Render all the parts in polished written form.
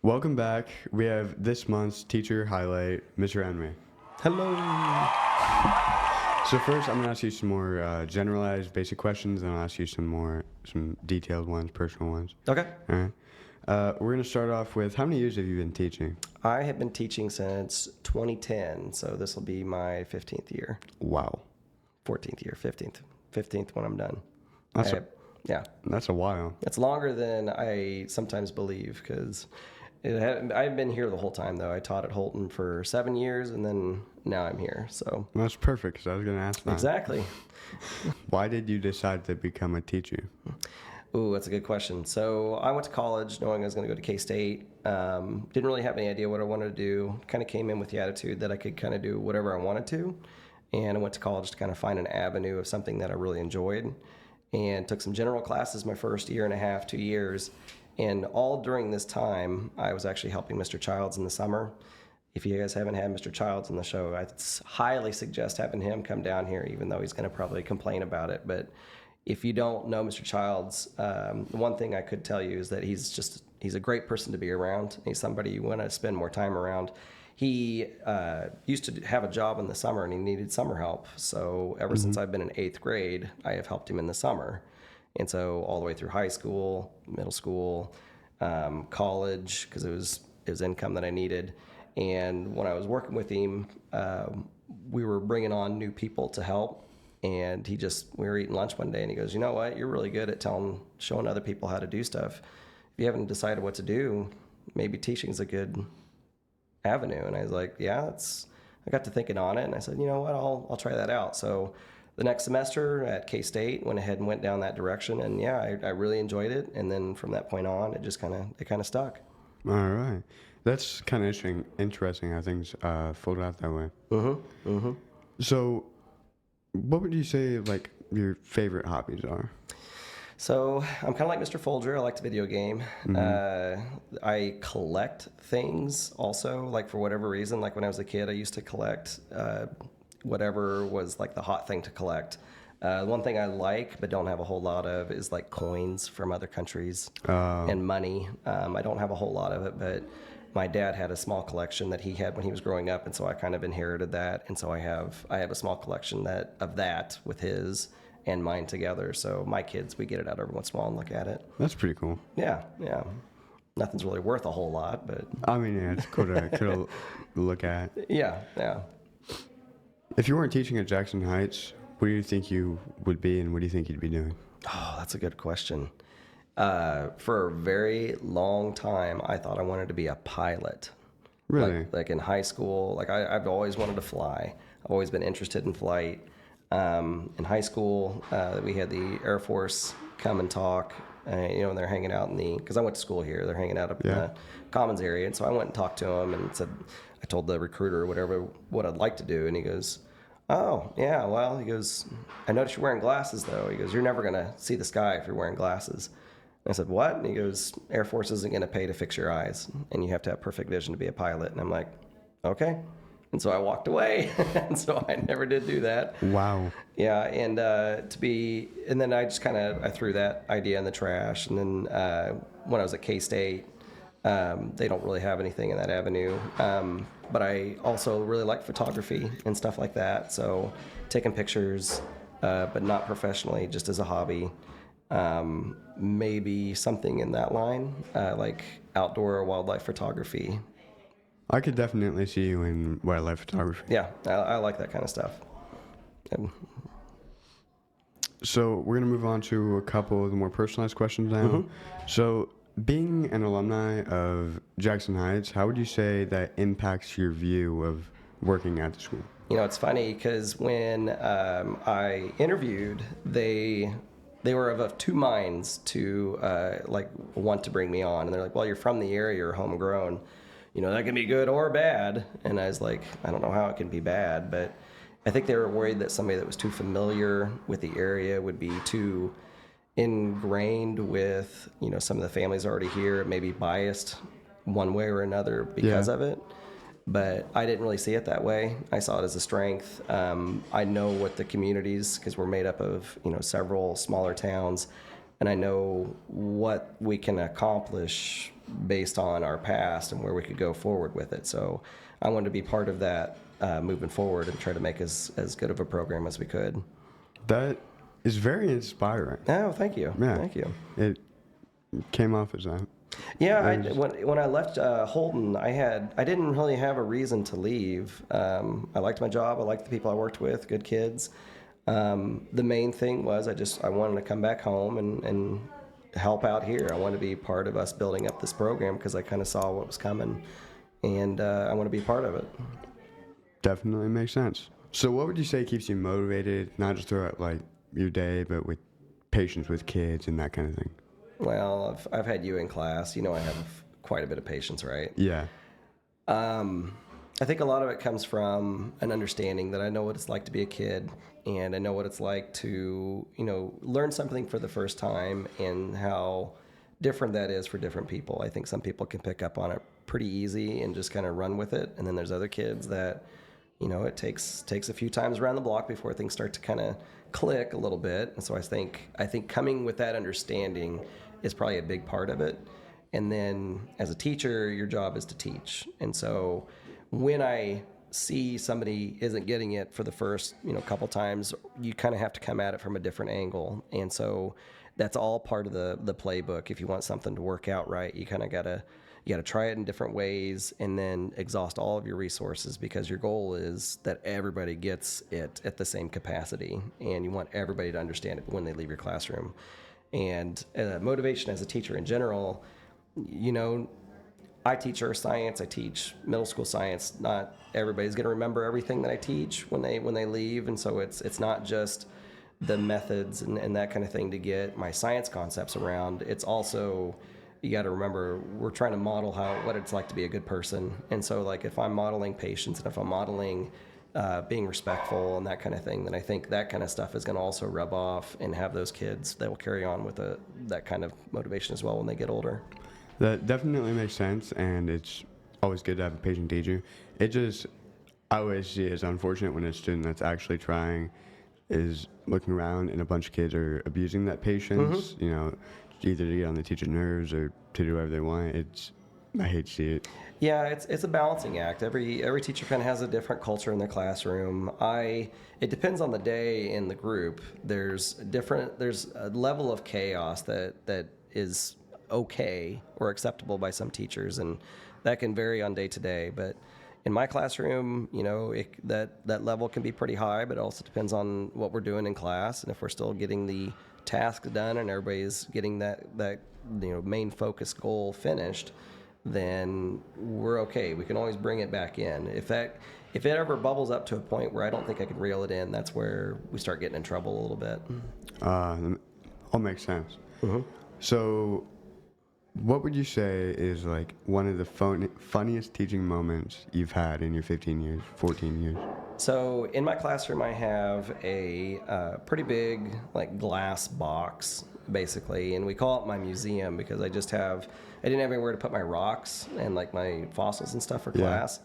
Welcome back. We have this month's teacher highlight, Mr. Henry. Hello. So first, I'm gonna ask you some more generalized, basic questions, and I'll ask you some detailed ones, personal ones. Okay. All right. We're gonna start off with how many years have you been teaching? I have been teaching since 2010, so this will be my 15th year. Wow. 14th year, 15th when I'm done. That's a while. It's longer than I sometimes believe because I've been here the whole time, though. I taught at Holton for 7 years, and then now I'm here. So Well, that's perfect, because I was gonna ask that. exactly. Why did you decide to become a teacher? Ooh, that's a good question. So I went to college knowing I was going to go to K-State. Didn't really have any idea what I wanted to do. Kind of came in with the attitude that I could kind of do whatever I wanted to. And I went to college to kind of find an avenue of something that I really enjoyed. And took some general classes my first year and a half, 2 years. And all during this time, I was actually helping Mr. Childs in the summer. If you guys haven't had Mr. Childs on the show, I highly suggest having him come down here, even though he's going to probably complain about it. But if you don't know Mr. Childs, one thing I could tell you is that he's a great person to be around. He's somebody you want to spend more time around. He used to have a job in the summer and he needed summer help. So ever since I've been in 8th grade, I have helped him in the summer. And so all the way through high school, middle school, college, because it was income that I needed. And when I was working with him, we were bringing on new people to help. And we were eating lunch one day and he goes, you know what, you're really good at showing other people how to do stuff. If you haven't decided what to do, maybe teaching's a good avenue. And I was like, yeah, I got to thinking on it. And I said, you know what, I'll try that out. So the next semester at K-State, went ahead and went down that direction. And yeah, I really enjoyed it. And then from that point on, it kind of stuck. All right. That's kind of interesting how things folded out that way. So what would you say, like, your favorite hobbies are? So I'm kind of like Mr. Folger. I like to video game. I collect things also, like for whatever reason. Like when I was a kid, I used to collect whatever was like the hot thing to collect. One thing I like but don't have a whole lot of is like coins from other countries and money. I don't have a whole lot of it, but my dad had a small collection that he had when he was growing up, and so I kind of inherited that. And so I have a small collection of that with his and mine together. So my kids, we get it out every once in a while and look at it. That's pretty cool. Yeah. Nothing's really worth a whole lot, but I mean, yeah, it's cool to look at. Yeah. If you weren't teaching at Jackson Heights, what do you think you would be, and what do you think you'd be doing? Oh, that's a good question. For a very long time, I thought I wanted to be a pilot. Really? Like in high school, like I've always wanted to fly. I've always been interested in flight. In high school, we had the Air Force come and talk. And they're hanging out because I went to school here. They're hanging out up in the Commons area, and so I went and talked to them and said, I told the recruiter what I'd like to do, and he goes, oh, yeah, well, he goes, I noticed you're wearing glasses, though. He goes, you're never going to see the sky if you're wearing glasses. And I said, what? And he goes, Air Force isn't going to pay to fix your eyes, and you have to have perfect vision to be a pilot. And I'm like, okay. And so I walked away, and so I never did do that. Wow. Yeah, and then I just I threw that idea in the trash. And then when I was at K-State, they don't really have anything in that avenue. But I also really like photography and stuff like that. So taking pictures, but not professionally, just as a hobby. Maybe something in that line, like outdoor wildlife photography. I could definitely see you in wildlife photography. Yeah, I like that kind of stuff. So we're going to move on to a couple of the more personalized questions now. So being an alumni of Jackson Heights, how would you say that impacts your view of working at the school? It's funny because when I interviewed, they were of two minds to want to bring me on. And they're like, well, you're from the area, you're homegrown. That can be good or bad. And I was like, I don't know how it can be bad, but I think they were worried that somebody that was too familiar with the area would be too ingrained with, some of the families already here, maybe biased one way or another because of it. But I didn't really see it that way. I saw it as a strength. I know what the communities, because we're made up of, several smaller towns, and I know what we can accomplish based on our past and where we could go forward with it. So I wanted to be part of that moving forward and try to make as good of a program as we could. That is very inspiring. Oh, thank you. Yeah. Thank you. It came off as that. Yeah, when I left Holton, I didn't really have a reason to leave. I liked my job. I liked the people I worked with, good kids. The main thing was I wanted to come back home and help out here. I wanted to be part of us building up this program because I kind of saw what was coming, and I want to be part of it. Definitely makes sense. So what would you say keeps you motivated, not just throughout like your day, but with patience with kids and that kind of thing? Well, I've had you in class. You know I have quite a bit of patience, right? Yeah. I think a lot of it comes from an understanding that I know what it's like to be a kid, and I know what it's like to, learn something for the first time and how different that is for different people. I think some people can pick up on it pretty easy and just kind of run with it, and then there's other kids that, it takes a few times around the block before things start to kind of click a little bit. And so I think coming with that understanding is probably a big part of it. And then as a teacher, your job is to teach. And so when I see somebody isn't getting it for the first, couple times, you kind of have to come at it from a different angle. And so that's all part of the playbook. If you want something to work out right, you kind of got to try it in different ways and then exhaust all of your resources, because your goal is that everybody gets it at the same capacity, and you want everybody to understand it when they leave your classroom. And motivation as a teacher in general, I teach earth science, I teach middle school science. Not everybody's going to remember everything that I teach when they leave, and so it's not just the methods and that kind of thing to get my science concepts around. It's also, you got to remember, we're trying to model what it's like to be a good person. And so like if I'm modeling patience and if I'm modeling being respectful and that kind of thing, then I think that kind of stuff is going to also rub off and have those kids that will carry on with that kind of motivation as well when they get older. That definitely makes sense, and it's always good to have a patient teacher. I always see it as unfortunate when a student that's actually trying is looking around and a bunch of kids are abusing that patience, either to get on the teacher's nerves or to do whatever they want. I hate to see it. Yeah, it's a balancing act. Every teacher kind of has a different culture in their classroom. It depends on the day in the group. There's a level of chaos that is okay or acceptable by some teachers, and that can vary on day to day. But in my classroom, that level can be pretty high, but it also depends on what we're doing in class, and if we're still getting the task done and everybody's getting that main focus goal finished, then we're okay. We can always bring it back in. If it ever bubbles up to a point where I don't think I can reel it in, that's where we start getting in trouble a little bit. All makes sense. Mm-hmm. So what would you say is like one of the funniest teaching moments you've had in your 14 years? So in my classroom, I have a pretty big like glass box, basically, and we call it my museum because I didn't have anywhere to put my rocks and like my fossils and stuff for class.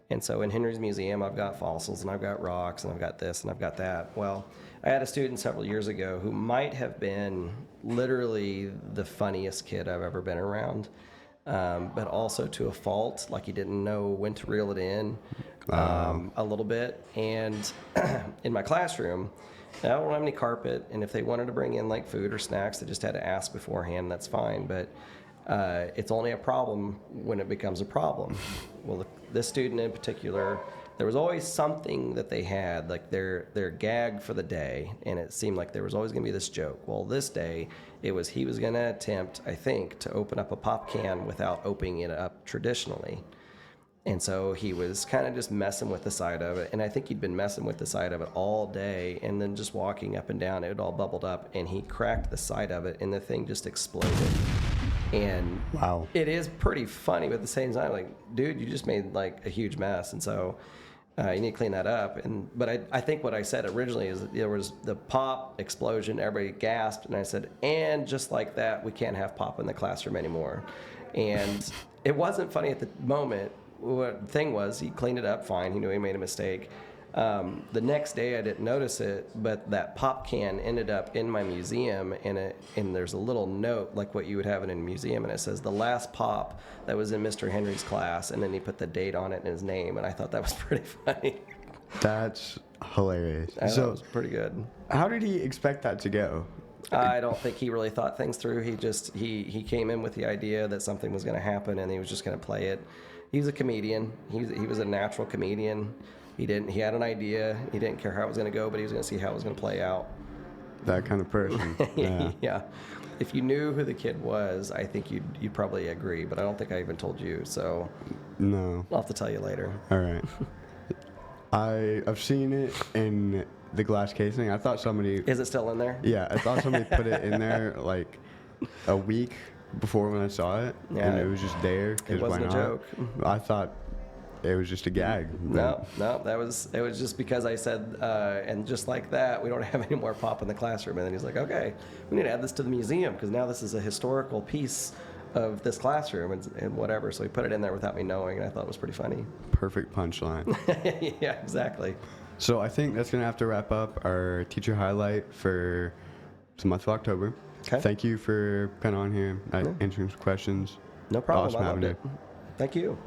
And so in Henry's museum, I've got fossils and I've got rocks and I've got this and I've got that. Well, I had a student several years ago who might have been literally the funniest kid I've ever been around, but also to a fault. Like he didn't know when to reel it in a little bit. And in my classroom, I don't have any carpet, and if they wanted to bring in like food or snacks, they just had to ask beforehand. That's fine, but it's only a problem when it becomes a problem. Well, this student in particular, there was always something that they had, like their gag for the day, and it seemed like there was always going to be this joke. Well, this day, he was going to attempt, I think, to open up a pop can without opening it up traditionally. And so he was kind of just messing with the side of it, and I think he'd been messing with the side of it all day, and then just walking up and down, it all bubbled up, and he cracked the side of it, and the thing just exploded. And wow, it is pretty funny, but at the same time, like, dude, you just made like a huge mess, and so you need to clean that up. But I think what I said originally is that there was the pop explosion, everybody gasped, and I said, and just like that, we can't have pop in the classroom anymore. And it wasn't funny at the moment. What the thing was, he cleaned it up fine. He knew he made a mistake. The next day I didn't notice it, but that pop can ended up in my museum, and there's a little note like what you would have in a museum, and it says the last pop that was in Mr. Henry's class, and then he put the date on it and his name, and I thought that was pretty funny. That's hilarious. I thought it was pretty good. How did he expect that to go? I don't think he really thought things through. He came in with the idea that something was going to happen, and he was just going to play it. He was a comedian. He was a natural comedian. He had an idea. He didn't care how it was going to go, but he was going to see how it was going to play out. That kind of person. Yeah. Yeah. If you knew who the kid was, I think you'd probably agree, but I don't think I even told you, so No. I'll have to tell you later. All right. I've seen it in the glass casing. I thought somebody. Is it still in there? Yeah, I thought somebody put it in there like a week before when I saw it, Yeah. and it was just there. It wasn't a joke. I thought it was just a gag. No, it was just because I said, and just like that, we don't have any more pop in the classroom. And then he's like, okay, we need to add this to the museum because now this is a historical piece of this classroom and whatever. So he put it in there without me knowing, and I thought it was pretty funny. Perfect punchline. Yeah, exactly. So I think that's gonna have to wrap up our teacher highlight for the month of October. Okay. Thank you for coming on here, answering some questions. No problem. Awesome I loved having it. Thank you.